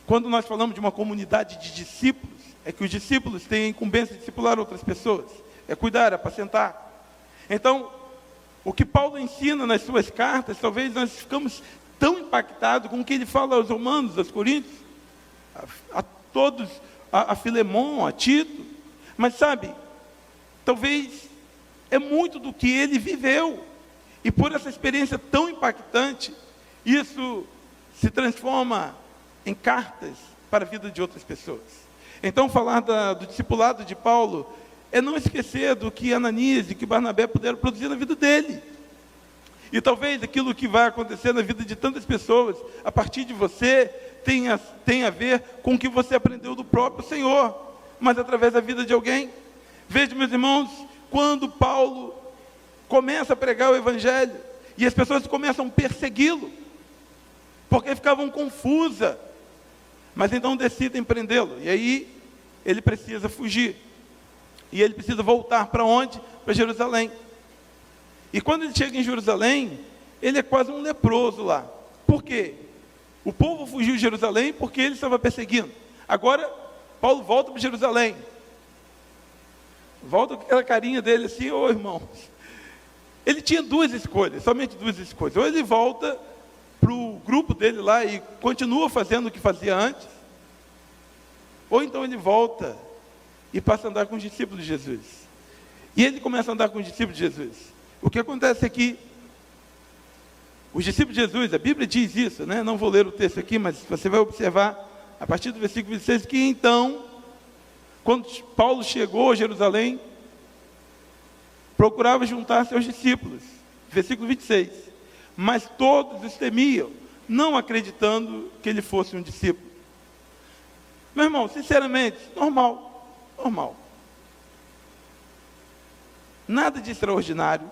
Quando nós falamos de uma comunidade de discípulos, é que os discípulos têm a incumbência de discipular outras pessoas, é cuidar, apacentar. Então, o que Paulo ensina nas suas cartas, talvez nós ficamos tão impactados com o que ele fala aos romanos, aos coríntios, a todos, a Filemon, a Tito, mas sabe, talvez é muito do que ele viveu, e por essa experiência tão impactante, isso se transforma em cartas para a vida de outras pessoas. Então, falar do discipulado de Paulo é não esquecer do que Ananias e que Barnabé puderam produzir na vida dele. E talvez aquilo que vai acontecer na vida de tantas pessoas, a partir de você, tenha a ver com o que você aprendeu do próprio Senhor, mas através da vida de alguém. Veja, meus irmãos, quando Paulo começa a pregar o Evangelho, e as pessoas começam a persegui-lo, porque ficavam confusas, mas então decidem prendê-lo, e aí ele precisa fugir, e ele precisa voltar para onde? Para Jerusalém. E quando ele chega em Jerusalém, ele é quase um leproso lá. Por quê? O povo fugiu de Jerusalém porque ele estava perseguindo. Agora, Paulo volta para Jerusalém. Volta com aquela carinha dele assim, ô irmãos. Ele tinha duas escolhas, somente duas escolhas. Ou ele volta para o grupo dele lá e continua fazendo o que fazia antes, ou então ele volta e passa a andar com os discípulos de Jesus. E ele começa a andar com os discípulos de Jesus. O que acontece é que os discípulos de Jesus, a Bíblia diz isso, né? Não vou ler o texto aqui, mas você vai observar, a partir do versículo 26, que então, quando Paulo chegou a Jerusalém, procurava juntar-se aos discípulos. Versículo 26. Mas todos os temiam, não acreditando que ele fosse um discípulo. Meu irmão, sinceramente, normal. Nada de extraordinário,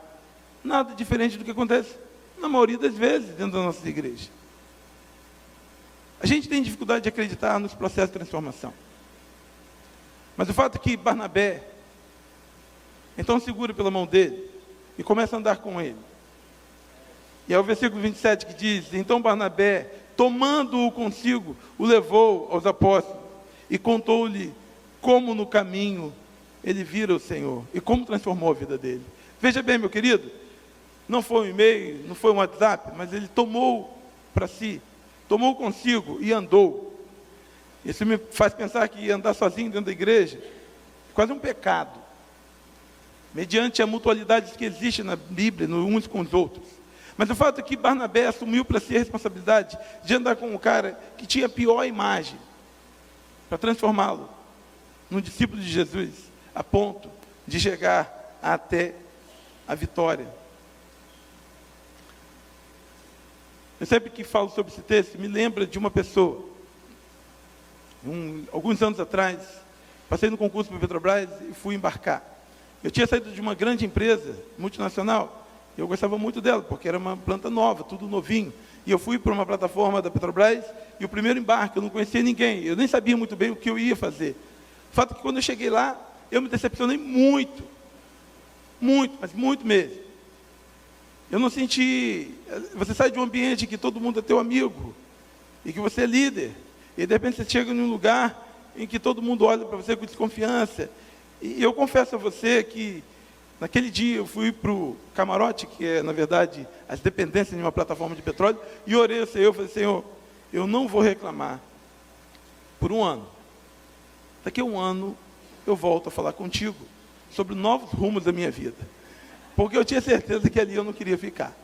nada diferente do que acontece na maioria das vezes dentro da nossa igreja. A gente tem dificuldade de acreditar nos processos de transformação. Mas o fato é que Barnabé, então segura pela mão dele e começa a andar com ele. E é o versículo 27 que diz: então Barnabé, tomando-o consigo, o levou aos apóstolos e contou-lhe como no caminho ele vira o Senhor e como transformou a vida dele. Veja bem, meu querido, não foi um e-mail, não foi um WhatsApp, mas ele tomou para si, tomou consigo e andou. Isso me faz pensar que andar sozinho dentro da igreja é quase um pecado, mediante a mutualidade que existe na Bíblia, uns com os outros. Mas o fato é que Barnabé assumiu para si a responsabilidade de andar com um cara que tinha a pior imagem, para transformá-lo num discípulo de Jesus, a ponto de chegar até a vitória. Eu sempre que falo sobre esse texto, me lembra de uma pessoa. Alguns anos atrás, passei no concurso para a Petrobras e fui embarcar. Eu tinha saído de uma grande empresa multinacional, e eu gostava muito dela, porque era uma planta nova, tudo novinho. E eu fui para uma plataforma da Petrobras, e o primeiro embarque, eu não conhecia ninguém, eu nem sabia muito bem o que eu ia fazer. O fato é que quando eu cheguei lá, eu me decepcionei muito, mas muito mesmo. Eu não senti... Você sai de um ambiente que todo mundo é teu amigo, e que você é líder, e de repente você chega num lugar em que todo mundo olha para você com desconfiança. E eu confesso a você que, naquele dia, eu fui para o camarote, que é, na verdade, as dependências de uma plataforma de petróleo, e orei ao Senhor, falei: Senhor, eu não vou reclamar por um ano. Daqui a um ano, eu volto a falar contigo sobre novos rumos da minha vida. Porque eu tinha certeza que ali eu não queria ficar.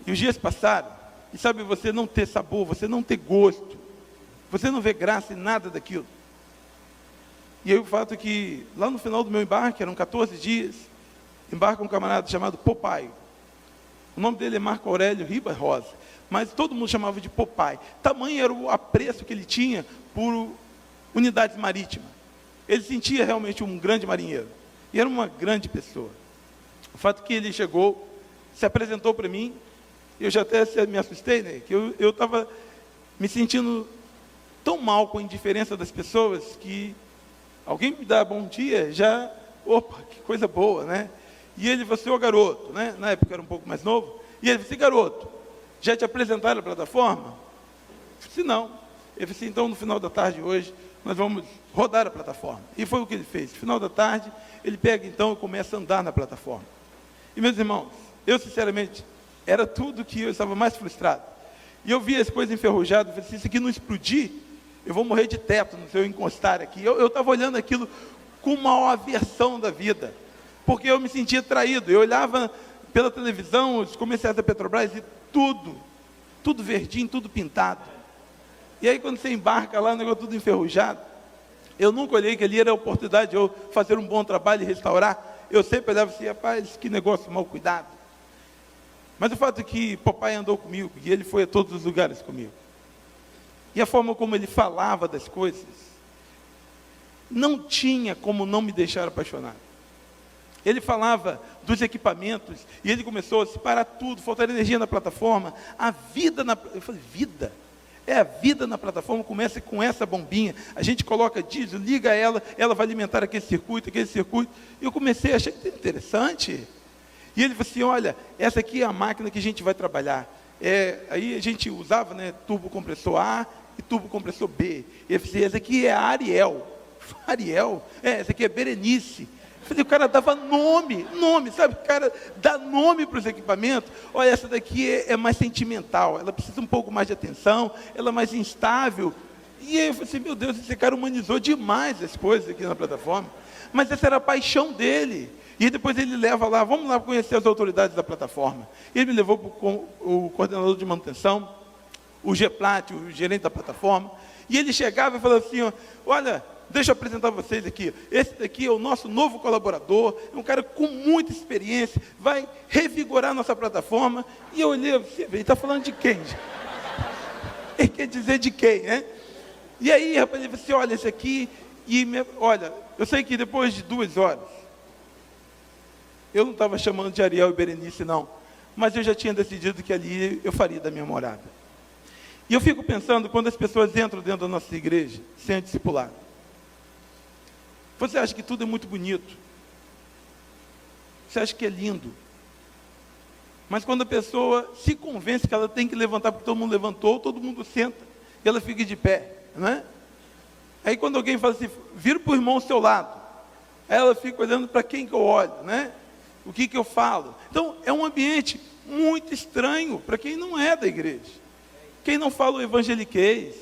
E os dias passaram, e sabe, você não ter sabor, você não ter gosto, você não vê graça em nada daquilo. E aí o fato é que, lá no final do meu embarque, eram 14 dias, embarca um camarada chamado Popeye. O nome dele é Marco Aurélio Ribas Rosa, mas todo mundo chamava de Popeye. Tamanho era o apreço que ele tinha por unidades marítimas. Ele sentia realmente um grande marinheiro. E era uma grande pessoa. O fato é que ele chegou, se apresentou para mim, eu já até me assustei, né? Que eu estava me sentindo tão mal com a indiferença das pessoas, que alguém me dá bom dia, já, opa, que coisa boa, né? E ele falou assim: ô garoto, né? Na época eu era um pouco mais novo, e ele falou assim: garoto, já te apresentaram a plataforma? Se não, ele disse, então no final da tarde hoje, nós vamos rodar a plataforma. E foi o que ele fez. No final da tarde, ele pega então e começa a andar na plataforma. E meus irmãos, eu sinceramente, era tudo que eu estava mais frustrado. E eu via as coisas enferrujadas, eu falei, se isso aqui não explodir, eu vou morrer de teto se eu encostar aqui. Eu estava olhando aquilo com uma aversão da vida, porque eu me sentia traído. Eu olhava pela televisão, os comerciais da Petrobras, e tudo verdinho, tudo pintado. E aí quando você embarca lá, o negócio tudo enferrujado, eu nunca olhei que ali era a oportunidade de eu fazer um bom trabalho e restaurar. Eu sempre olhava assim, rapaz, que negócio mal cuidado. Mas o fato é que papai andou comigo, e ele foi a todos os lugares comigo. E a forma como ele falava das coisas, não tinha como não me deixar apaixonado. Ele falava dos equipamentos, e ele começou a separar tudo, faltar energia na plataforma, a vida na... Eu falei, vida? A vida na plataforma começa com essa bombinha, a gente coloca diesel, liga ela, ela vai alimentar aquele circuito, e eu comecei a achar interessante. E ele falou assim, olha, essa aqui é a máquina que a gente vai trabalhar. Aí a gente usava, né, turbo compressor A e turbo compressor B. E ele falou assim, essa aqui é a Ariel. Ariel? Essa aqui é Berenice. Eu falei, o cara dava nome, sabe? O cara dá nome para os equipamentos. Olha, essa daqui é mais sentimental, ela precisa um pouco mais de atenção, ela é mais instável. E aí eu falei assim, meu Deus, esse cara humanizou demais as coisas aqui na plataforma. Mas essa era a paixão dele. E depois ele leva lá, vamos lá conhecer as autoridades da plataforma. Ele me levou para o coordenador de manutenção, o GEPLAT, o gerente da plataforma. E ele chegava e falava assim, olha, deixa eu apresentar vocês aqui. Esse daqui é o nosso novo colaborador, é um cara com muita experiência, vai revigorar nossa plataforma. E eu olhei, ele está falando de quem? Ele quer dizer de quem, né? E aí, rapaz, ele falou assim, olha, esse aqui, olha, eu sei que depois de 2 horas, eu não estava chamando de Ariel e Berenice, não, mas eu já tinha decidido que ali eu faria da minha morada. E eu fico pensando, quando as pessoas entram dentro da nossa igreja, sem discipulado, você acha que tudo é muito bonito, você acha que é lindo, mas quando a pessoa se convence que ela tem que levantar, porque todo mundo levantou, todo mundo senta, e ela fica de pé, não é? Aí quando alguém fala assim, vira para o irmão ao seu lado, aí ela fica olhando para quem que eu olho, né? O que que eu falo? Então, é um ambiente muito estranho para quem não é da igreja. Quem não fala o evangeliquez,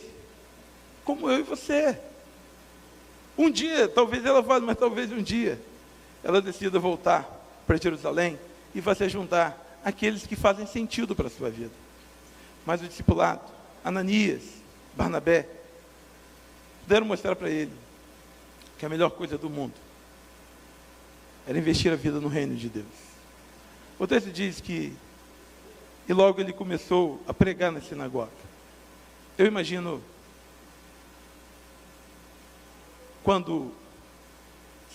como eu e você. Um dia, talvez ela fale, mas talvez um dia, ela decida voltar para Jerusalém e vai se juntar àqueles que fazem sentido para a sua vida. Mas o discipulado, Ananias, Barnabé, puderam mostrar para ele que a melhor coisa do mundo era investir a vida no reino de Deus. O texto diz que, e logo ele começou a pregar na sinagoga. Eu imagino, quando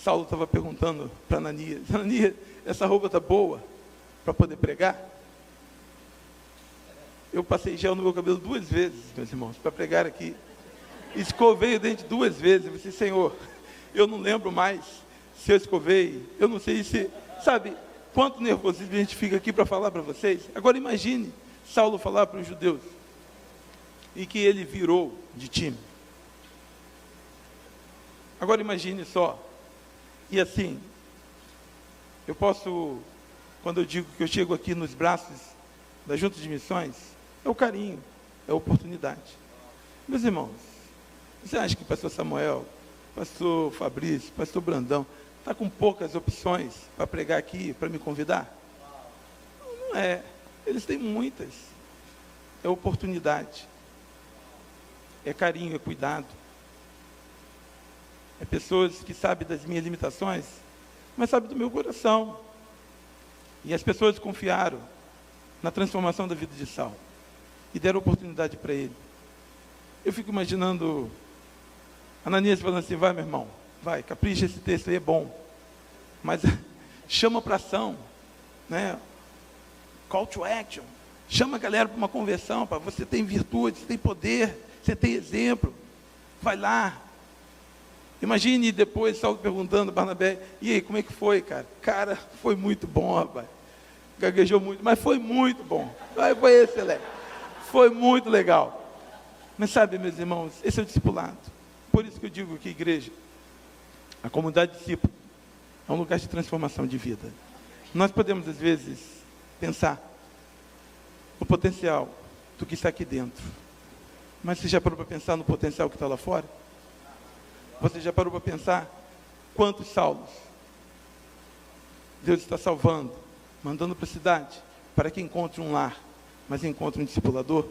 Saulo estava perguntando para Ananias, Ananias, essa roupa está boa para poder pregar? Eu passei gel no meu cabelo 2 vezes, meus irmãos, para pregar aqui. Escovei o dente 2 vezes. Eu disse, Senhor, eu não lembro mais se eu escovei, eu não sei se, sabe, quanto nervosismo a gente fica aqui para falar para vocês. Agora imagine Saulo falar para os judeus, e que ele virou de time. Agora imagine só, e assim, eu posso, quando eu digo que eu chego aqui nos braços da Junta de Missões, é o carinho, é a oportunidade. Meus irmãos, você acha que o pastor Samuel, pastor Fabrício, pastor Brandão, está com poucas opções para pregar aqui, para me convidar? Não é. Eles têm muitas. É oportunidade. É carinho, é cuidado. É pessoas que sabem das minhas limitações, mas sabem do meu coração. E as pessoas confiaram na transformação da vida de Saulo e deram oportunidade para ele. Eu fico imaginando Ananias falando assim, vai meu irmão, vai, capricha, esse texto aí é bom, mas chama para ação, né? Call to action, chama a galera para uma conversão, para você tem virtude, você tem poder, você tem exemplo, vai lá. Imagine depois Saulo perguntando a Barnabé, e aí, como é que foi, cara? Cara, foi muito bom, rapaz, gaguejou muito, mas foi muito bom, foi excelente, foi muito legal. Mas sabe, meus irmãos, esse é o discipulado. Por isso que eu digo que a igreja, a comunidade discípula, é um lugar de transformação de vida. Nós podemos, às vezes, pensar no potencial do que está aqui dentro. Mas você já parou para pensar no potencial que está lá fora? Você já parou para pensar quantos Saulos Deus está salvando, mandando para a cidade, para que encontre um lar, mas encontre um discipulador?